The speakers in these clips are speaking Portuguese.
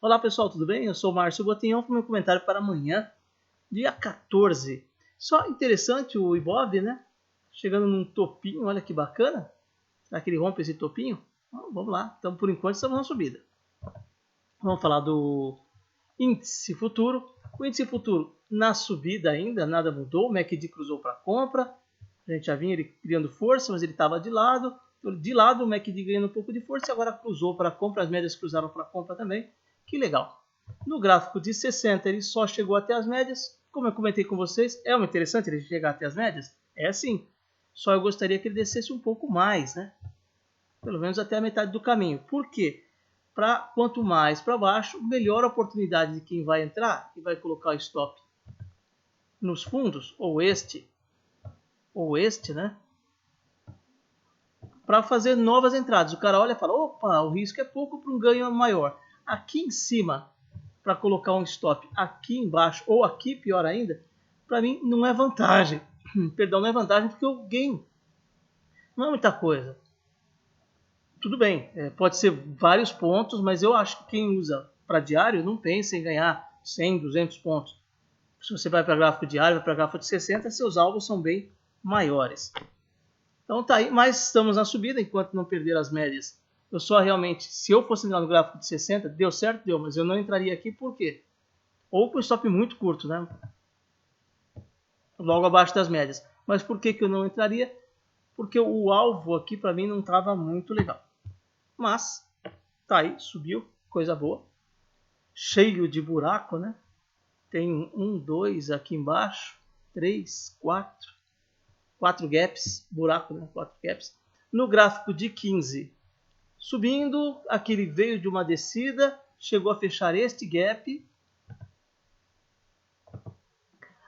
Olá pessoal, tudo bem? Eu sou o Márcio Botinhão com meu comentário para amanhã, dia 14. Só interessante o Ibov, né? Chegando num topinho, olha que bacana. Será que ele rompe esse topinho? Então, vamos lá, então por enquanto estamos na subida. Vamos falar do índice futuro. O índice futuro na subida ainda, nada mudou. O MACD cruzou para compra. A gente já vinha ele criando força, mas ele estava de lado. De lado o MACD ganhando um pouco de força e agora cruzou para compra. As médias cruzaram para compra também. Que legal. No gráfico de 60 ele só chegou até as médias. Como eu comentei com vocês, é interessante ele chegar até as médias? É sim. Só eu gostaria que ele descesse um pouco mais, né? Pelo menos até a metade do caminho. Por quê? Quanto mais para baixo, melhor a oportunidade de quem vai entrar e vai colocar o stop nos fundos, ou este, né? Para fazer novas entradas. O cara olha e fala, opa, o risco é pouco para um ganho maior. Aqui em cima, para colocar um stop aqui embaixo, ou aqui, pior ainda, para mim não é vantagem. Perdão, não é vantagem porque o gain não é muita coisa. Tudo bem, pode ser vários pontos, mas eu acho que quem usa para diário não pensa em ganhar 100, 200 pontos. Se você vai para gráfico diário, vai para gráfico de 60, seus alvos são bem maiores. Então tá aí, mas estamos na subida enquanto não perder as médias. Eu só realmente, se eu fosse entrar no gráfico de 60, deu certo, deu, mas eu não entraria aqui por quê? Ou com stop muito curto, né? Logo abaixo das médias. Mas por que eu não entraria? Porque o alvo aqui para mim não estava muito legal. Mas tá aí, subiu, coisa boa. Cheio de buraco, né? Tem 1, 2 aqui embaixo, 3, 4 gaps, buraco, né? 4 gaps. No gráfico de 15, subindo, aqui ele veio de uma descida, chegou a fechar este gap.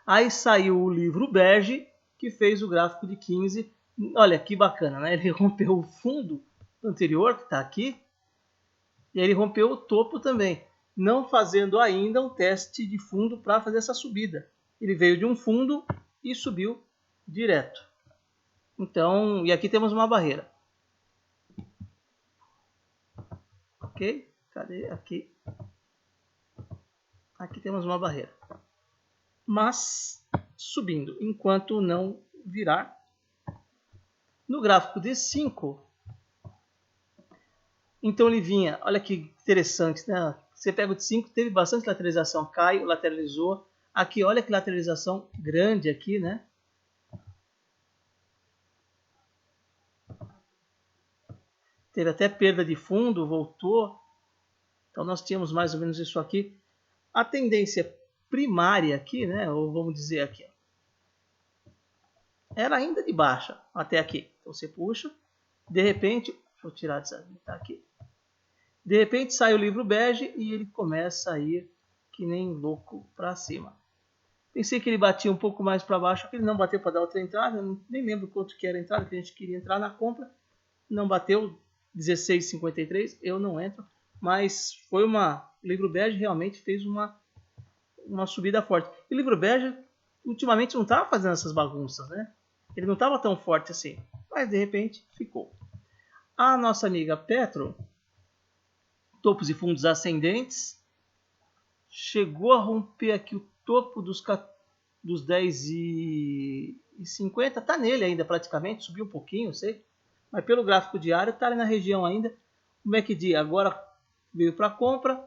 Aí saiu o livro bege, que fez o gráfico de 15. Olha que bacana, né? Ele rompeu o fundo anterior, que está aqui, e ele rompeu o topo também, não fazendo ainda um teste de fundo para fazer essa subida. Ele veio de um fundo e subiu direto. Então, e aqui temos uma barreira. Ok? Cadê? Aqui. Aqui temos uma barreira. Mas subindo, enquanto não virar. No gráfico de 5, então ele vinha, olha que interessante, né? Você pega o de 5, teve bastante lateralização, caiu, lateralizou. Aqui, olha que lateralização grande aqui, né? Teve até perda de fundo, voltou. Então nós tínhamos mais ou menos isso aqui. A tendência primária aqui, né? Ou vamos dizer aqui, era ainda de baixa até aqui. Então você puxa, de repente, deixa eu tirar dessa, tá aqui. De repente sai o livro bege e ele começa a ir que nem louco para cima. Pensei que ele batia um pouco mais para baixo, que ele não bateu para dar outra entrada. Nem lembro quanto que era a entrada, que a gente queria entrar na compra. Não bateu, 16,53, eu não entro. Mas foi o livro bege realmente fez uma subida forte. E o livro bege ultimamente não estava fazendo essas bagunças, né? Ele não estava tão forte assim, mas de repente ficou. A nossa amiga Petro, topos e fundos ascendentes, chegou a romper aqui o topo dos 10,50, tá nele ainda praticamente, subiu um pouquinho, sei, mas pelo gráfico diário tá ali na região ainda. O MACD agora veio para compra,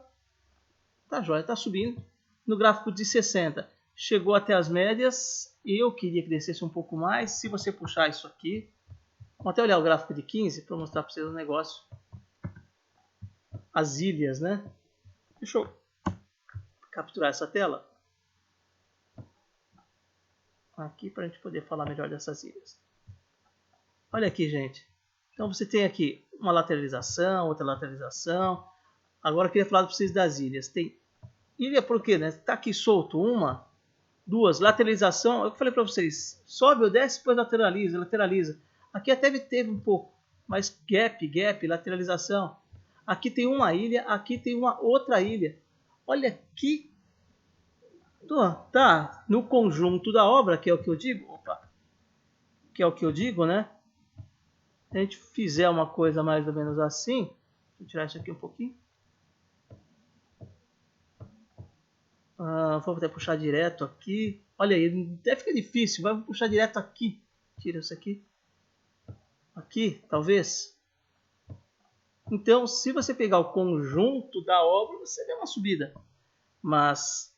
tá jóia, tá subindo. No gráfico de 60 chegou até as médias, eu queria que descesse um pouco mais. Se você puxar isso aqui, vamos até olhar o gráfico de 15 para mostrar para vocês o negócio. As ilhas, né? Deixa eu capturar essa tela aqui para a gente poder falar melhor dessas ilhas. Olha aqui, gente. Então você tem aqui uma lateralização, outra lateralização. Agora eu queria falar para vocês das ilhas. Tem ilha por quê, né? Está aqui solto uma, duas, lateralização. Eu falei para vocês, sobe ou desce, depois lateraliza, lateraliza. Aqui até teve um pouco, mas gap, lateralização. Aqui tem uma ilha, aqui tem uma outra ilha. Olha aqui. Tá no conjunto da obra, que é o que eu digo. Que é o que eu digo, né? Se a gente fizer uma coisa mais ou menos assim, vou tirar isso aqui um pouquinho. Vou até puxar direto aqui. Olha aí, até fica difícil. Vai puxar direto aqui. Tira isso aqui. Aqui, talvez. Então, se você pegar o conjunto da obra, você vê uma subida. Mas,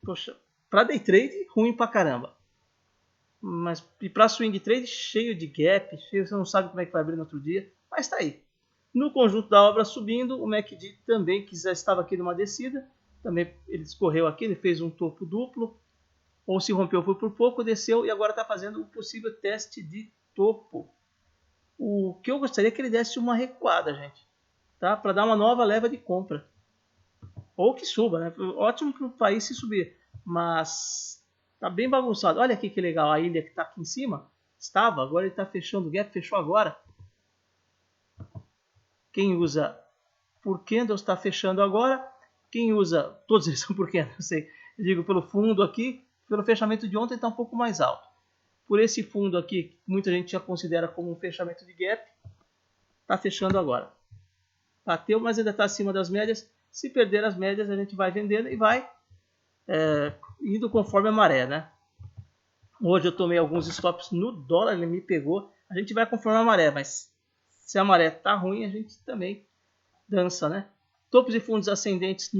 poxa, para day trade, ruim pra caramba. Mas e para swing trade, cheio de gap, cheio, você não sabe como é que vai abrir no outro dia. Mas está aí. No conjunto da obra subindo, o MACD também, que já estava aqui numa descida, também ele escorreu aqui, ele fez um topo duplo, ou se rompeu foi por pouco, desceu e agora está fazendo um possível teste de topo. O que eu gostaria é que ele desse uma recuada, gente, tá? Para dar uma nova leva de compra. Ou que suba, né? Ótimo para o país se subir, mas tá bem bagunçado. Olha aqui que legal, a ilha que está aqui em cima, estava, agora ele está fechando o gap, fechou agora. Quem usa por candles está fechando agora. Quem usa, todos eles são por candles, eu sei. Eu digo pelo fundo aqui, pelo fechamento de ontem está um pouco mais alto. Por esse fundo aqui, que muita gente já considera como um fechamento de gap, está fechando agora. Bateu, mas ainda está acima das médias. Se perder as médias, a gente vai vendendo e vai indo conforme a maré, né? Hoje eu tomei alguns stops no dólar, ele me pegou. A gente vai conforme a maré, mas se a maré tá ruim, a gente também dança, né? Topos e fundos ascendentes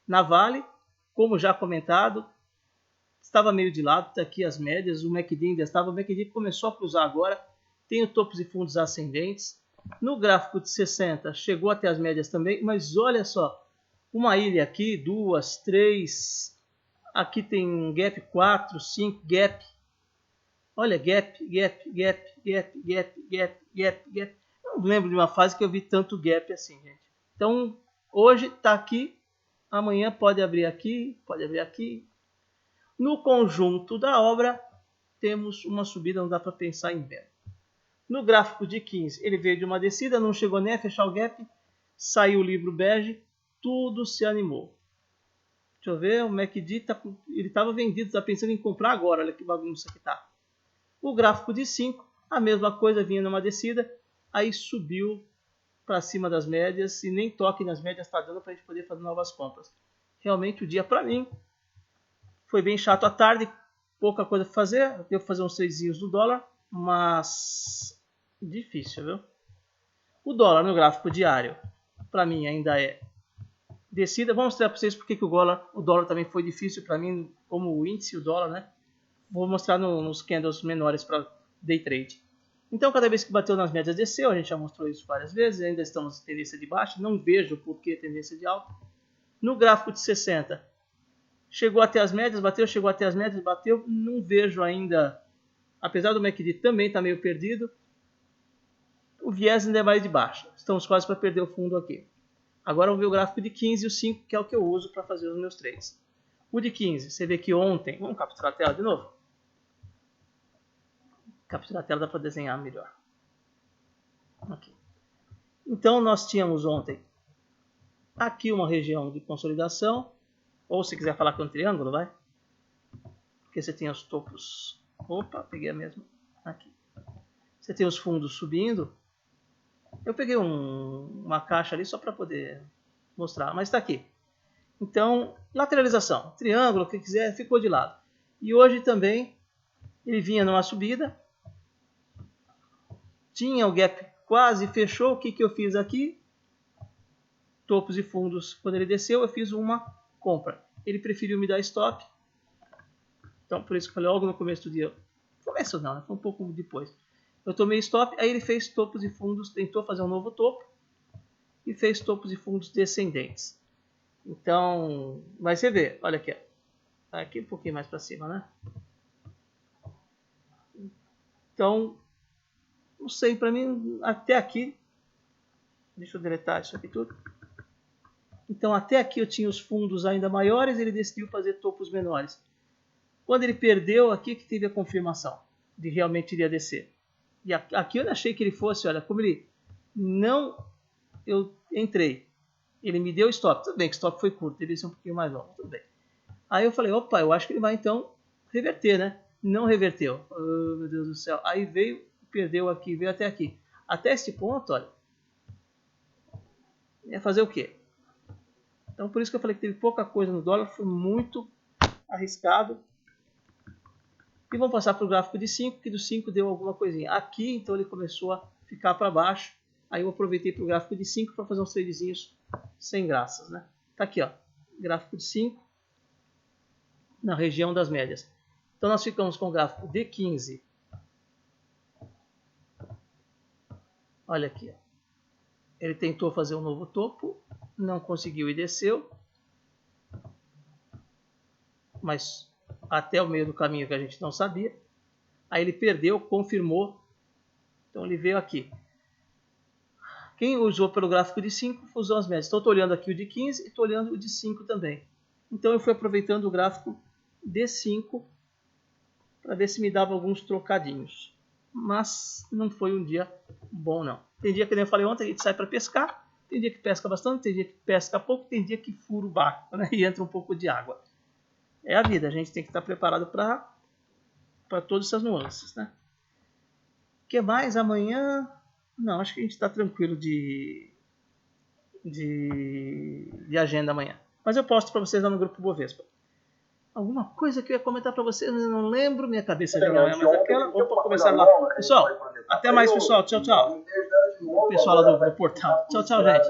na Vale, como já comentado, estava meio de lado, tá aqui as médias, o MACD ainda estava, o MACD começou a cruzar agora, tem o topos e fundos ascendentes. No gráfico de 60 chegou até as médias também, mas olha só, uma ilha aqui, 2, 3, aqui tem um gap 4, 5, gap. Olha, gap, gap, gap, gap, gap, gap, gap, gap. Eu não lembro de uma fase que eu vi tanto gap assim, gente. Então, hoje está aqui, amanhã pode abrir aqui, pode abrir aqui. No conjunto da obra, temos uma subida, não dá para pensar em venda. No gráfico de 15, ele veio de uma descida, não chegou nem a fechar o gap, saiu o livro bege, tudo se animou. Deixa eu ver, o MACD ele estava vendido, está pensando em comprar agora, olha que bagunça que tá. O gráfico de 5, a mesma coisa, vinha numa descida, aí subiu para cima das médias e nem toque nas médias está dando para a gente poder fazer novas compras. Realmente o dia para mim foi bem chato à tarde, pouca coisa para fazer, devo fazer uns 3 do dólar, mas difícil, viu? O dólar no gráfico diário, para mim ainda é descida. Vou mostrar para vocês porque que o dólar também foi difícil para mim, como o índice, o dólar, né? Vou mostrar nos candles menores para day trade. Então, cada vez que bateu nas médias, desceu. A gente já mostrou isso várias vezes. Ainda estamos em tendência de baixa. Não vejo por que tendência de alta. No gráfico de 60, chegou até as médias, bateu, chegou até as médias, bateu. Não vejo ainda, apesar do MACD também estar meio perdido, o viés ainda é mais de baixa. Estamos quase para perder o fundo aqui. Agora vamos ver o gráfico de 15 e o 5, que é o que eu uso para fazer os meus trades. O de 15, você vê que ontem... Vamos capturar a tela de novo? Capturar a tela dá para desenhar melhor. Aqui. Então nós tínhamos ontem aqui uma região de consolidação, ou se quiser falar com um triângulo, vai. Porque você tem os topos. Opa, peguei a mesma aqui. Você tem os fundos subindo. Eu peguei uma caixa ali só para poder mostrar, mas está aqui. Então, lateralização, triângulo, o que quiser, ficou de lado. E hoje também ele vinha numa subida. Tinha o gap quase fechou. O que eu fiz aqui? Topos e fundos, quando ele desceu, eu fiz uma compra. Ele preferiu me dar stop. Então, por isso que eu falei logo no começo do dia. Começo não, né? Foi um pouco depois. Eu tomei stop, aí ele fez topos e fundos, tentou fazer um novo topo. E fez topos e fundos descendentes. Então, vai você ver. Olha aqui. Aqui um pouquinho mais para cima, né? Então, não sei, para mim, até aqui, deixa eu deletar isso aqui tudo. Então, até aqui eu tinha os fundos ainda maiores, ele decidiu fazer topos menores. Quando ele perdeu, aqui que teve a confirmação de realmente iria descer. E aqui eu achei que ele fosse, olha, como ele não... Eu entrei, ele me deu stop. Tudo bem que stop foi curto, deveria ser um pouquinho mais longo, tudo bem. Aí eu falei, opa, eu acho que ele vai então reverter, né? Não reverteu. Oh, meu Deus do céu. Aí veio, perdeu aqui, veio até aqui. Até este ponto, olha, ia fazer o quê? Então por isso que eu falei que teve pouca coisa no dólar, foi muito arriscado. E vamos passar para o gráfico de 5, que do 5 deu alguma coisinha. Aqui, então, ele começou a ficar para baixo. Aí eu aproveitei para o gráfico de 5 para fazer uns tradezinhos sem graças, né? Tá aqui, ó, gráfico de 5 na região das médias. Então nós ficamos com o gráfico de 15. Olha aqui, ó. Ele tentou fazer um novo topo, não conseguiu e desceu. Mas até o meio do caminho que a gente não sabia. Aí ele perdeu, confirmou. Então ele veio aqui. Quem usou pelo gráfico de 5 usou as médias. Então eu estou olhando aqui o de 15 e estou olhando o de 5 também. Então eu fui aproveitando o gráfico de 5 para ver se me dava alguns trocadinhos. Mas não foi um dia bom não. Tem dia que, nem eu falei ontem, a gente sai para pescar. Tem dia que pesca bastante, tem dia que pesca pouco, tem dia que fura o barco, né? E entra um pouco de água. É a vida, a gente tem que estar preparado para todas essas nuances, né? O que mais amanhã? Não, acho que a gente está tranquilo de agenda amanhã. Mas eu posto para vocês lá no grupo Bovespa. Alguma coisa que eu ia comentar para vocês, eu não lembro, minha cabeça já não é mais aquela. Vamos começar lá. Pessoal, até mais, pessoal. Tchau, tchau. O pessoal lá do portal. Tchau, tchau, gente.